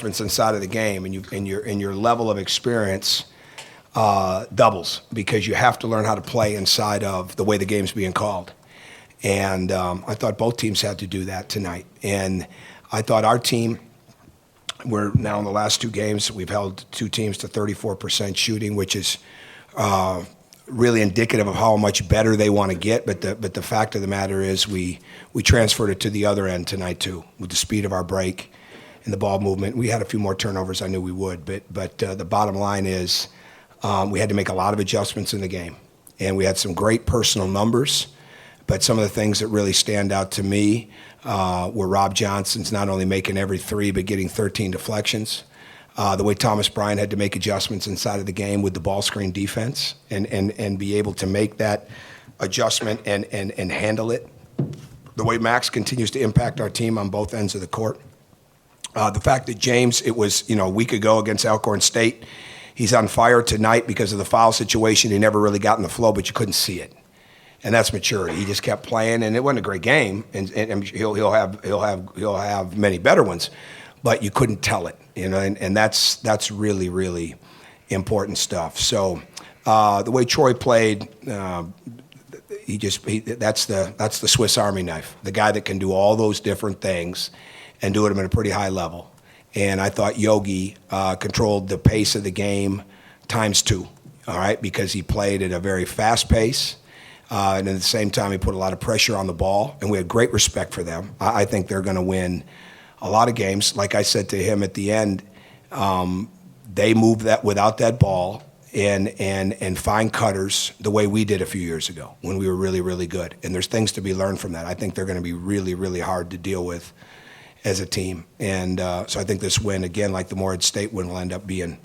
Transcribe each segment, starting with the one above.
inside of the game, and your level of experience doubles because you have to learn how to play inside of the way the game's being called. And I thought both teams had to do that tonight. And I thought our team, we're now in the last two games, we've held two teams to 34% shooting, which is really indicative of how much better they want to get. But the fact of the matter is we transferred it to the other end tonight too, with the speed of our break and the ball movement. We had a few more turnovers. I knew we would. But the bottom line is we had to make a lot of adjustments in the game. And we had some great personal numbers. But some of the things that really stand out to me were Rob Johnson's not only making every three, but getting 13 deflections. The way Thomas Bryant had to make adjustments inside of the game with the ball screen defense and be able to make that adjustment and handle it. The way Max continues to impact our team on both ends of the court. The fact that James, it was a week ago against Alcorn State, he's on fire tonight because of the foul situation. He never really got in the flow, but you couldn't see it. And that's maturity. He just kept playing, and it wasn't a great game. And he'll have many better ones, but you couldn't tell it, And that's really, really important stuff. So the way Troy played, that's the Swiss Army knife. The guy that can do all those different things and do it at a pretty high level. And I thought Yogi controlled the pace of the game times two. All right, because he played at a very fast pace. And at the same time, he put a lot of pressure on the ball, and we had great respect for them. I think they're going to win a lot of games. Like I said to him at the end, they move that without that ball and find cutters the way we did a few years ago when we were really, really good. And there's things to be learned from that. I think they're going to be really, really hard to deal with as a team. And so I think this win, again, like the Morehead State win, will end up being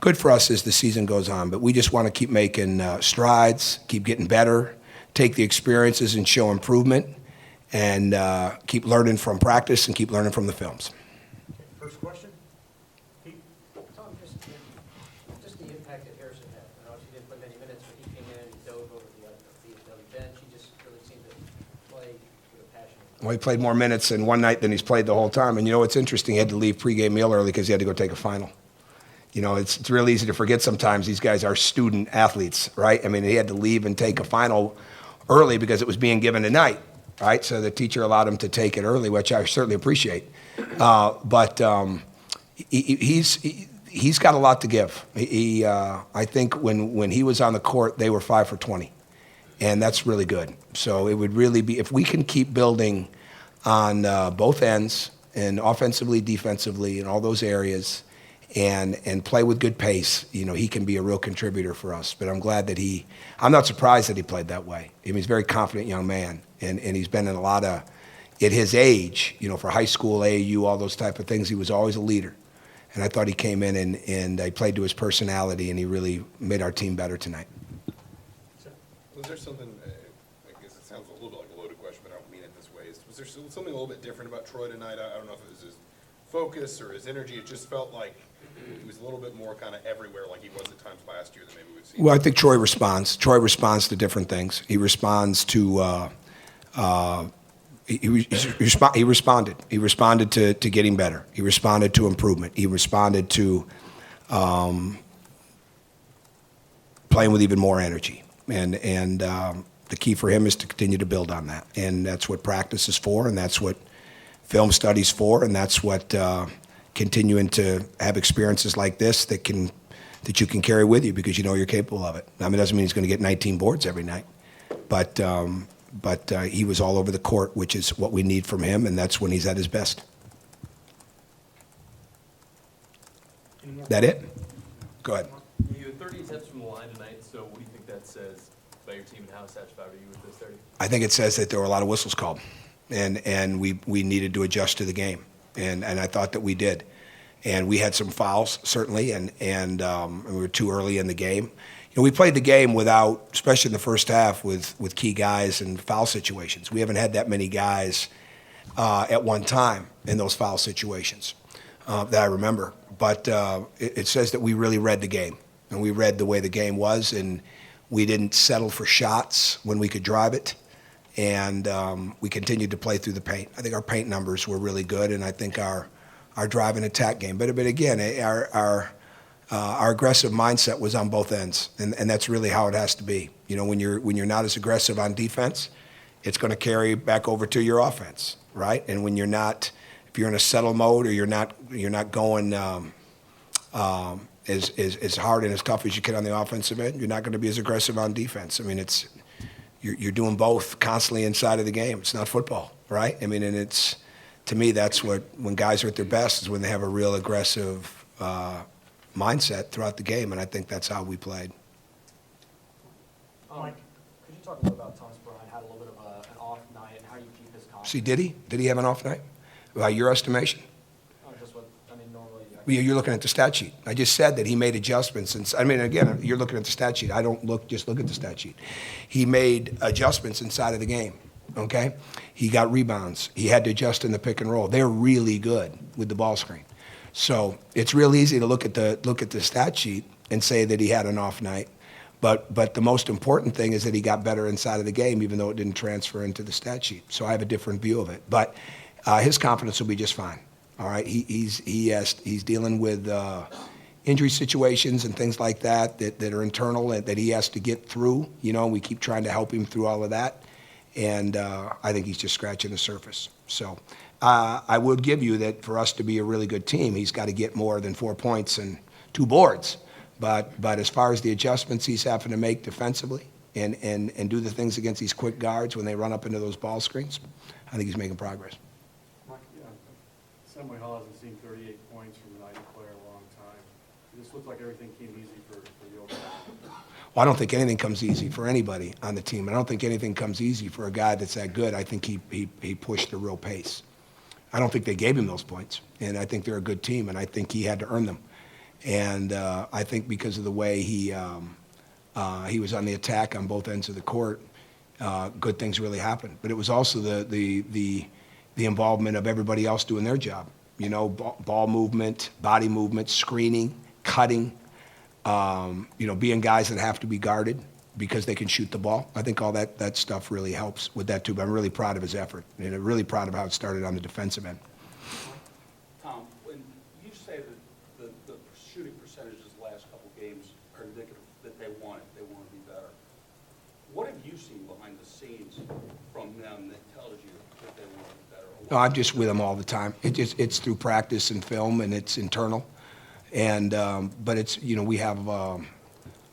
good for us as the season goes on. But we just want to keep making strides, keep getting better, take the experiences and show improvement, and keep learning from practice and keep learning from the films. First question. Pete? Tom, just the impact that Harrison had. I know he didn't play many minutes, but he came in and he dove over the IPFW bench. He just really seemed to play with a passion. Well, he played more minutes in one night than he's played the whole time. And what's interesting, he had to leave pregame meal early because he had to go take a final. It's real easy to forget sometimes these guys are student athletes, right? I mean, he had to leave and take a final early because it was being given tonight, right? So the teacher allowed him to take it early, which I certainly appreciate. But he's got a lot to give. I think when he was on the court, they were 5 for 20, and that's really good. So it would really be, if we can keep building on both ends and offensively, defensively, and all those areas, and play with good pace, he can be a real contributor for us. But I'm glad that I'm not surprised that he played that way. I mean, he's a very confident young man, and he's been in a lot of, at his age, for high school, AAU, all those type of things, he was always a leader. And I thought he came in and he played to his personality, and he really made our team better tonight. Was there something, I guess it sounds a little bit like a loaded question, but I don't mean it this way. Was there something a little bit different about Troy tonight? I don't know if it was his focus or his energy. It just felt like he was a little bit more kind of everywhere, like he was at times last year that maybe we've seen. Well, I think Troy responds. Troy responds to different things. He responds to he responded. He responded to getting better. He responded to improvement. He responded to playing with even more energy. And the key for him is to continue to build on that. And that's what practice is for, and that's what film studies for, and that's what continuing to have experiences like this that you can carry with you because you're capable of it. I mean, it doesn't mean he's going to get 19 boards every night, but he was all over the court, which is what we need from him, and that's when he's at his best. That it? Go ahead. You had 30 attempts from the line tonight, so what do you think that says about your team and how satisfied are you with those 30? I think it says that there were a lot of whistles called, and we needed to adjust to the game, and I thought that we did. And we had some fouls, certainly, and we were too early in the game. We played the game without, especially in the first half, with key guys in foul situations. We haven't had that many guys at one time in those foul situations that I remember. But it says that we really read the game, and we read the way the game was, and we didn't settle for shots when we could drive it, and we continued to play through the paint. I think our paint numbers were really good, and I think our our drive and attack game. But again, our aggressive mindset was on both ends, and that's really how it has to be. You know, when you're not as aggressive on defense, it's going to carry back over to your offense, right? And when you're not, if you're in a settle mode or you're not going as hard and as tough as you can on the offensive end, you're not going to be as aggressive on defense. I mean, you're doing both constantly inside of the game. It's not football, right? I mean, and it's, to me, that's when guys are at their best is when they have a real aggressive mindset throughout the game, and I think that's how we played. Mike? Could you talk a little about Thomas Bryant had a little bit of an off night and how you keep his confidence? See, did he? Did he have an off night? By your estimation? Just what, I mean, normally. You're looking at the stat sheet. I just said that he made adjustments. And I mean, again, you're looking at the stat sheet. I don't just look at the stat sheet. He made adjustments inside of the game, okay? He got rebounds. He had to adjust in the pick and roll. They're really good with the ball screen. So it's real easy to look at the stat sheet and say that he had an off night. But the most important thing is that he got better inside of the game, even though it didn't transfer into the stat sheet. So I have a different view of it. But his confidence will be just fine. All right, he's dealing with injury situations and things like that are internal and that he has to get through. You know, we keep trying to help him through all of that. And I think he's just scratching the surface. So I would give you that for us to be a really good team, he's got to get more than 4 points and 2 boards. But as far as the adjustments he's having to make defensively and do the things against these quick guards when they run up into those ball screens, I think he's making progress. Mike, Assembly Hall hasn't seen 38 points from an IU player in a long time. It just looked like everything came easy for the overall. Well, I don't think anything comes easy for anybody on the team. I don't think anything comes easy for a guy that's that good. I think he pushed the real pace. I don't think they gave him those points, and I think they're a good team, and I think he had to earn them. And I think because of the way he was on the attack on both ends of the court, good things really happened. But it was also the involvement of everybody else doing their job. You know, ball movement, body movement, screening, cutting. You know, being guys that have to be guarded because they can shoot the ball. I think all that stuff really helps with that too. But I'm really proud of his effort, and I'm really proud of how it started on the defensive end. Tom, when you say that the shooting percentages the last couple games are indicative that they want to be better, what have you seen behind the scenes from them that tells you that they want to be better? No, I'm just with them all the time. It's through practice and film, and it's internal. And but it's, you know, we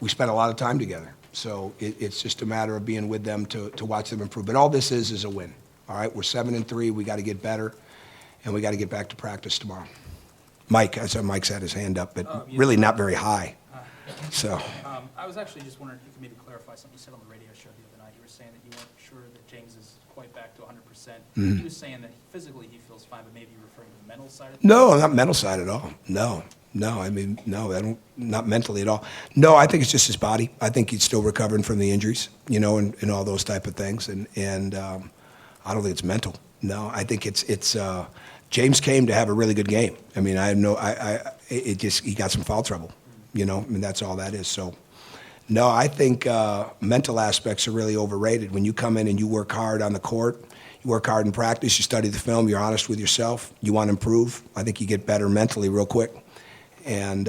spend a lot of time together. So it's just a matter of being with them to watch them improve. But all this is a win. All right, we're 7-3. We got to get better, and we got to get back to practice tomorrow. Mike, I saw Mike's had his hand up, but Yeah. really not very high. So I was actually just wondering if you could maybe clarify something you said on the radio show the other night. You were saying that you weren't sure that James is quite back to 100%. Mm-hmm. He was saying that physically he feels fine, but maybe you're referring to the mental side of things? no, not mental side at all. No. I mean, no, I don't, not mentally at all. No, I think it's just his body. I think he's still recovering from the injuries, you know, and all those type of things. And I don't think it's mental. No, I think it's James came to have a really good game. I mean, he got some foul trouble, you know, I mean, that's all that is. So, no, I think mental aspects are really overrated. When you come in and you work hard on the court, you work hard in practice, you study the film, you're honest with yourself, you want to improve, I think you get better mentally real quick. And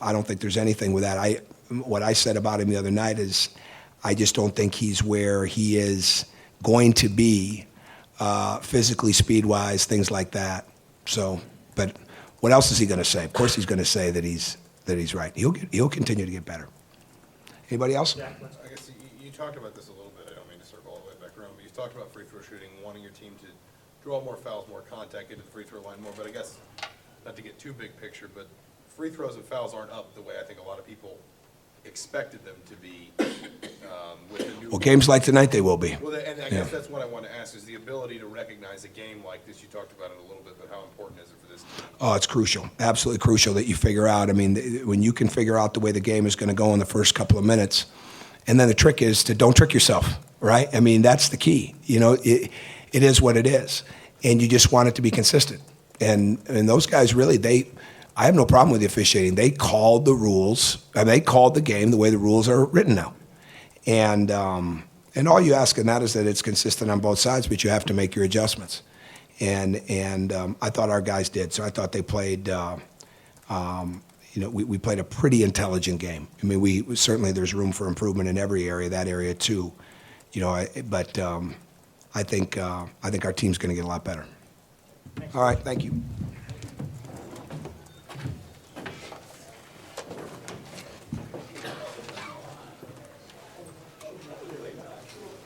I don't think there's anything with that. What I said about him the other night is I just don't think he's where he is going to be physically, speed-wise, things like that. So, but what else is he going to say? Of course he's going to say that he's right. He'll continue to get better. Anybody else? I guess you talked about this a little bit. I don't mean to circle all the way back around, but you talked about free throw shooting, wanting your team to draw more fouls, more contact, get to the free throw line more. But I guess, not to get too big picture, but free throws and fouls aren't up the way I think a lot of people expected them to be with the new. Well, games like tonight, they will be. Well, and I guess that's what I want to ask, is the ability to recognize a game like this. You talked about it a little bit, but how important is it for this team? Oh, it's crucial, absolutely crucial that you figure out. I mean, when you can figure out the way the game is going to go in the first couple of minutes, and then the trick is to don't trick yourself, right? I mean, that's the key. You know, it is what it is, and you just want it to be consistent. And those guys really, I have no problem with the officiating. They called the rules, and they called the game the way the rules are written now. And all you ask in that is that it's consistent on both sides, but you have to make your adjustments. and I thought our guys did. So I thought they played. We played a pretty intelligent game. I mean, we certainly there's room for improvement in every area, that area too. But I think our team's going to get a lot better. All right, thank you.